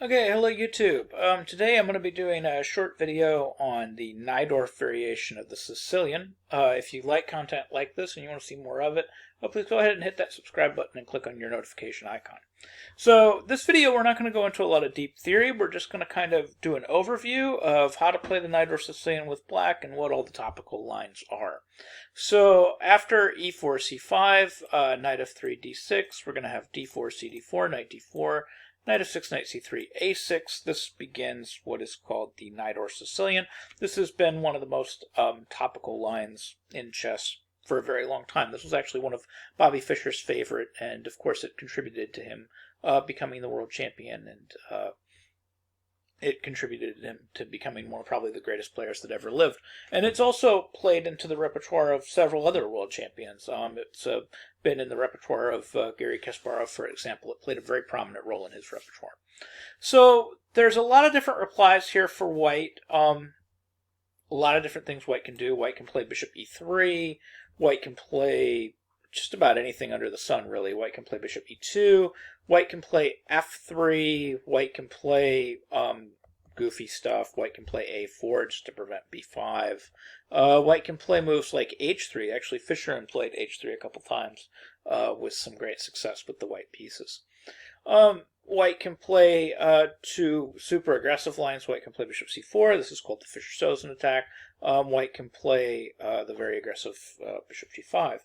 Okay, hello YouTube. Today I'm going to be doing a short video on the Najdorf variation of the Sicilian. If you like content like this and you want to see more of it, please go ahead and hit that subscribe button and click on your notification icon. So this video we're not going to go into a lot of deep theory. We're just going to kind of do an overview of how to play the Najdorf Sicilian with black and what all the topical lines are. So after e4, c5, knight f3, d6, we're going to have d4, cd4, knight d4, knight f6, knight c3, a6. This begins what is called the Najdorf Sicilian. This has been one of the most topical lines in chess for a very long time. This was actually one of Bobby Fischer's favorite, and of course it contributed to him becoming the world champion, and it contributed him to becoming one of probably the greatest players that ever lived. And it's also played into the repertoire of several other world champions. It's been in the repertoire of Garry Kasparov, for example. It played a very prominent role in his repertoire. So there's a lot of different replies here for white. A lot of different things white can do. White can play bishop e3. White can play just about anything under the sun, really. White can play bishop e2. White can play f3. White can play goofy stuff. White can play a4 just to prevent b5. White can play moves like h3. Actually, Fischer played h3 a couple times with some great success with the white pieces. White can play two super aggressive lines. White can play bishop c4. This is called the Fischer-Sozin attack. White can play the very aggressive bishop g5.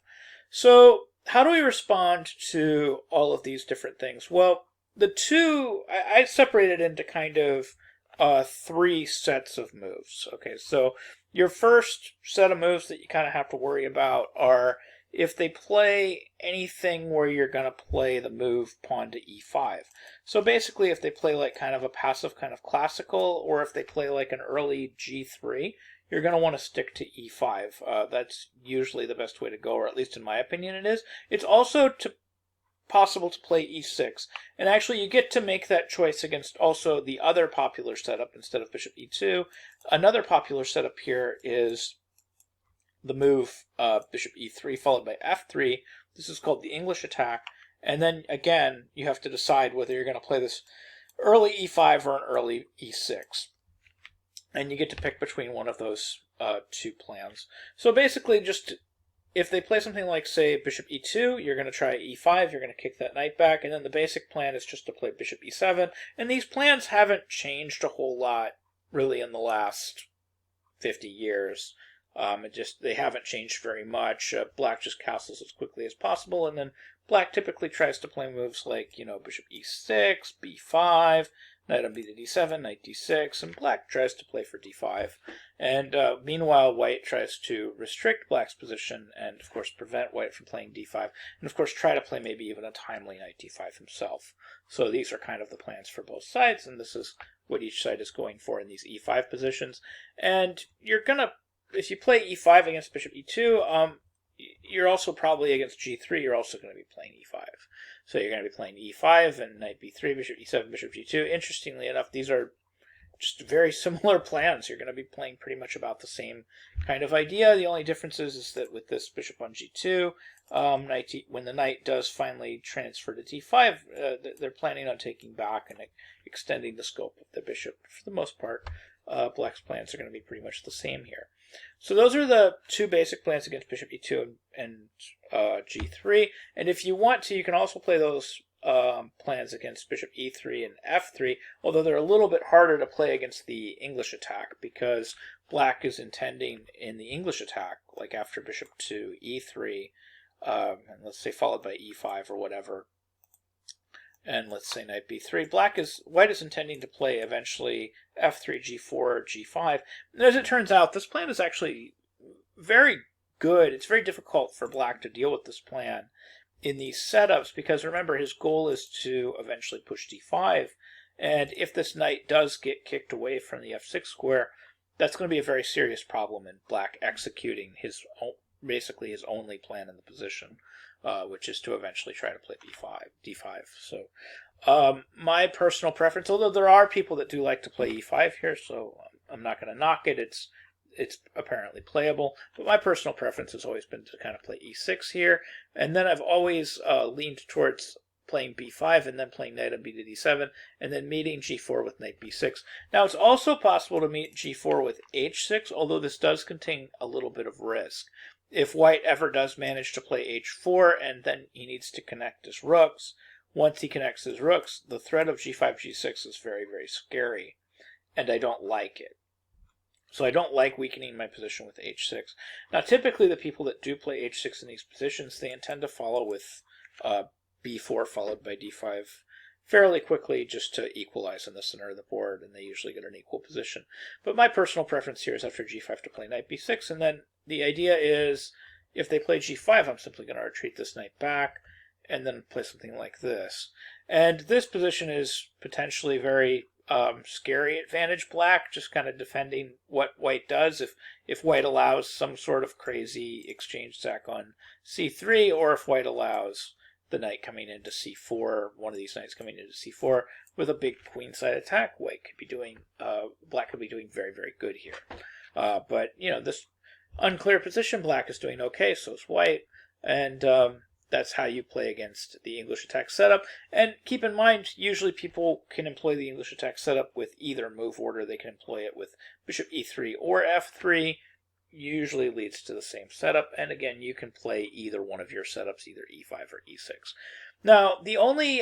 So how do we respond to all of these different things? Well, I separated into kind of three sets of moves. Okay, so your first set of moves that you kind of have to worry about are if they play anything where you're going to play the move pawn to e5. So basically if they play like kind of a passive kind of classical, or if they play like an early g3, you're going to want to stick to e5. That's usually the best way to go, or at least in my opinion it is. It's also possible to play e6. And actually you get to make that choice against also the other popular setup instead of bishop e2. Another popular setup here is the move bishop e3 followed by f3. This is called the English attack. And then again, you have to decide whether you're going to play this early e5 or an early e6. And you get to pick between one of those two plans. So basically, just if they play something like, say, bishop e2, you're going to try e5, you're going to kick that knight back, and then the basic plan is just to play bishop e7. And these plans haven't changed a whole lot, really, in the last 50 years. They haven't changed very much. Black just castles as quickly as possible, and then black typically tries to play moves like, bishop e6, b5, knight on b to d7, knight d6, and black tries to play for d5. And meanwhile, white tries to restrict black's position and, of course, prevent white from playing d5, and, of course, try to play maybe even a timely knight d5 himself. So these are kind of the plans for both sides, and this is what each side is going for in these e5 positions. And you're going to, if you play e5 against bishop e2, you're also probably against g3, you're also going to be playing e5. So you're going to be playing e5 and knight b3, bishop e7, bishop g2. Interestingly enough, these are just very similar plans. You're going to be playing pretty much about the same kind of idea. The only difference is that with this bishop on g2, when the knight does finally transfer to d5, they're planning on taking back and extending the scope of the bishop. For the most part, black's plans are going to be pretty much the same here. So those are the two basic plans against bishop e2 and g3. And if you want to, you can also play those plans against bishop e3 and f3, although they're a little bit harder to play against the English attack, because black is intending in the English attack, like after bishop to e3, and let's say followed by e5 or whatever, and let's say knight b3. White is intending to play eventually f3, g4, g5. And as it turns out, this plan is actually very good. It's very difficult for black to deal with this plan in these setups, because remember, his goal is to eventually push d5. And if this knight does get kicked away from the f6 square, that's going to be a very serious problem in black executing basically his only plan in the position. Which is to eventually try to play d5. So my personal preference, although there are people that do like to play e5 here, so I'm not going to knock it. It's apparently playable, but my personal preference has always been to kind of play e6 here. And then I've always leaned towards playing b5 and then playing knight on b to d7, and then meeting g4 with knight b6. Now, it's also possible to meet g4 with h6, although this does contain a little bit of risk. If white ever does manage to play h4 and then he needs to connect his rooks, once he connects his rooks, the threat of g5, g6 is very, very scary, and I don't like it. So I don't like weakening my position with h6. Now, typically the people that do play h6 in these positions, they intend to follow with b4 followed by d5 fairly quickly just to equalize in the center of the board, and they usually get an equal position. But my personal preference here is after g5 to play knight b6, and then the idea is if they play g5, I'm simply going to retreat this knight back and then play something like this. And this position is potentially very scary advantage black, just kind of defending what white does. If white allows some sort of crazy exchange sack on c3, or if white allows the knight coming into c4, one of these knights coming into c4 with a big queenside attack, white could be doing, black could be doing very, very good here. But you know, this unclear position, black is doing okay, so is white, and that's how you play against the English attack setup. And keep in mind, usually people can employ the English attack setup with either move order. They can employ it with bishop e3 or f3. Usually leads to the same setup. And again, you can play either one of your setups, either e5 or e6. Now, the only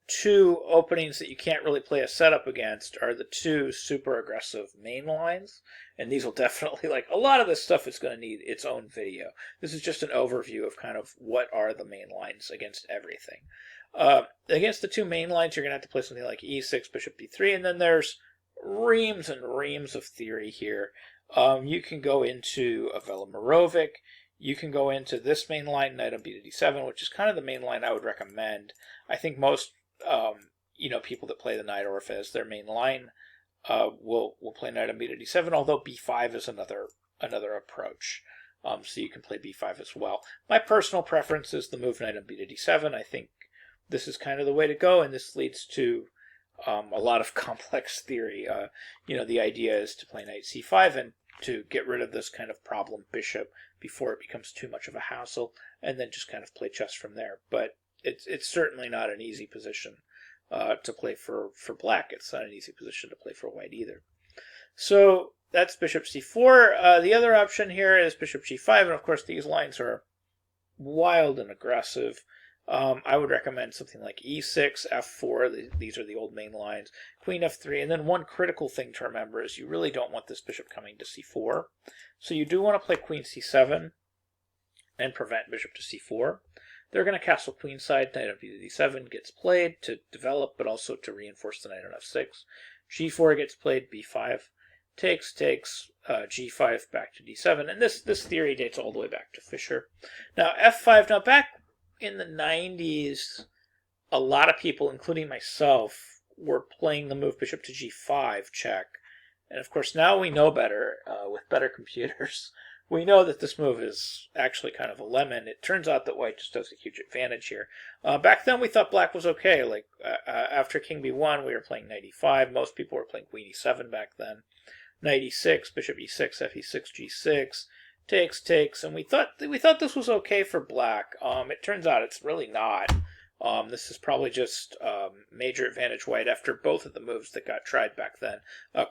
two openings that you can't really play a setup against are the two super aggressive main lines, and these will definitely, like, a lot of this stuff is going to need its own video. This is just an overview of kind of what are the main lines against everything. Against the two main lines, you're going to have to play something like e6, bishop b3, and then there's reams and reams of theory here. You can go into a Velimirovic. You can go into this main line, knight on b to d7, which is kind of the main line I would recommend. I think most people that play the Najdorf as their main line will play knight on b to d7, although b5 is another approach. So you can play b5 as well. My personal preference is the move knight on b to d7. I think this is kind of the way to go, and this leads to a lot of complex theory. The idea is to play knight c5 and to get rid of this kind of problem bishop before it becomes too much of a hassle, and then just kind of play chess from there. But it's certainly not an easy position to play for black. It's not an easy position to play for white either. So that's bishop c4. The other option here is bishop g5, and of course these lines are wild and aggressive. I would recommend something like e6, f4. These are the old main lines. Queen f3, and then one critical thing to remember is you really don't want this bishop coming to c4. So you do want to play queen c7 and prevent bishop to c4. They're going to castle queenside, knight on b to d7 gets played to develop, but also to reinforce the knight on f6. g4 gets played, b5 takes, g5 back to d7, and this theory dates all the way back to Fischer. Now f5, now back in the 90s, a lot of people, including myself, were playing the move bishop to g5 check, and of course now we know better with better computers. We know that this move is actually kind of a lemon. It turns out that white just has a huge advantage here. Back then we thought black was okay. Like after king b1, we were playing knight e5. Most people were playing queen e7 back then. Knight e6, bishop e6, f e6, g6, takes, and we thought this was okay for black. It turns out it's really not. This is probably just major advantage white after both of the moves that got tried back then.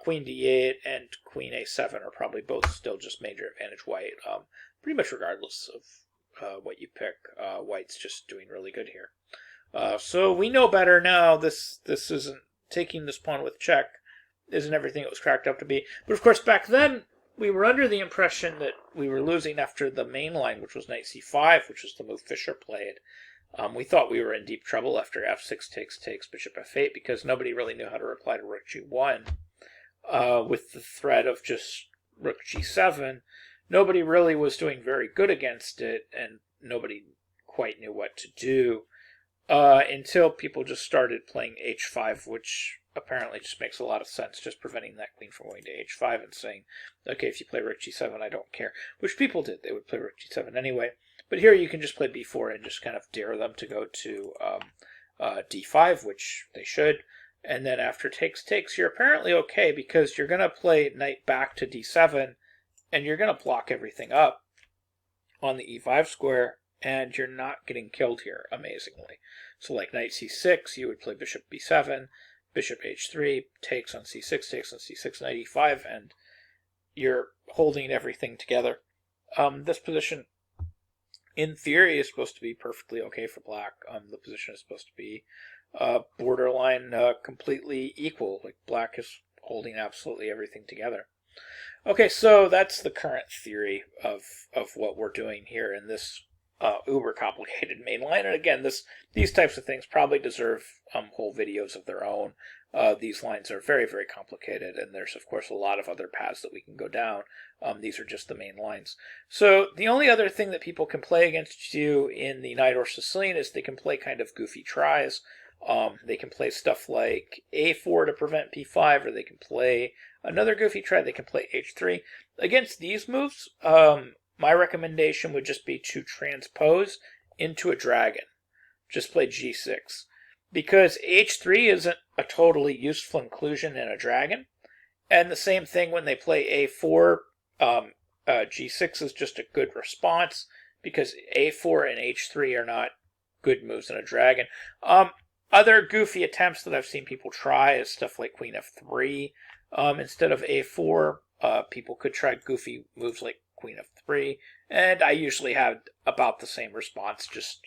Queen d8 and queen a7 are probably both still just major advantage white. Pretty much regardless of what you pick, white's just doing really good here. So we know better now. This isn't taking this pawn with check isn't everything it was cracked up to be. But of course back then we were under the impression that we were losing after the main line, which was knight c5, which was the move Fischer played. We thought we were in deep trouble after f6 takes, bishop f8, because nobody really knew how to reply to rook g1. With the threat of just rook g7, nobody really was doing very good against it, and nobody quite knew what to do until people just started playing h5, which apparently just makes a lot of sense, just preventing that queen from going to h5 and saying, okay, if you play rook g7, I don't care. Which people did. They would play rook g7 anyway. But here you can just play b4 and just kind of dare them to go to d5, which they should. And then after takes, you're apparently okay because you're going to play knight back to d7, and you're going to block everything up on the e5 square, and you're not getting killed here, amazingly. So like knight c6, you would play bishop b7, bishop h3, takes on c6, takes on c6, knight e5, and you're holding everything together. This position, in theory, is supposed to be perfectly okay for black. The position is supposed to be borderline completely equal. Like black is holding absolutely everything together. Okay, so that's the current theory of what we're doing here in this uber complicated main line. And again, these types of things probably deserve whole videos of their own. These lines are very, very complicated, and there's of course a lot of other paths that we can go down. These are just the main lines. So the only other thing that people can play against you in the Najdorf Sicilian is they can play kind of goofy tries. They can play stuff like a4 to prevent p5, or they can play another goofy try. They can play h3. Against these moves, my recommendation would just be to transpose into a dragon. Just play g6. Because h3 isn't a totally useful inclusion in a dragon. And the same thing when they play a4, g6 is just a good response, because a4 and h3 are not good moves in a dragon. Other goofy attempts that I've seen people try is stuff like queen f3. Instead of a4, people could try goofy moves like queen f3. And I usually have about the same response. Just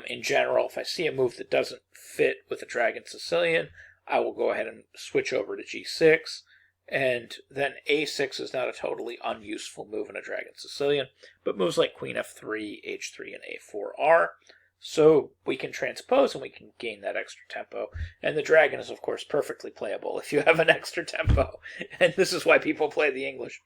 in general, if I see a move that doesn't fit with a dragon Sicilian, I will go ahead and switch over to g6. And then a6 is not a totally unuseful move in a dragon Sicilian, but moves like queen f3, h3, and a4 are. So we can transpose and we can gain that extra tempo. And the dragon is, of course, perfectly playable if you have an extra tempo. And this is why people play the English.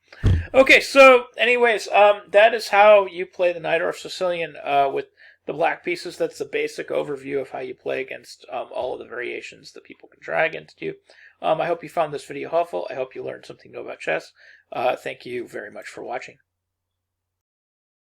Okay, so anyways, that is how you play the Najdorf Sicilian with the black pieces. That's the basic overview of how you play against all of the variations that people can try against you. I hope you found this video helpful. I hope you learned something new about chess. Thank you very much for watching.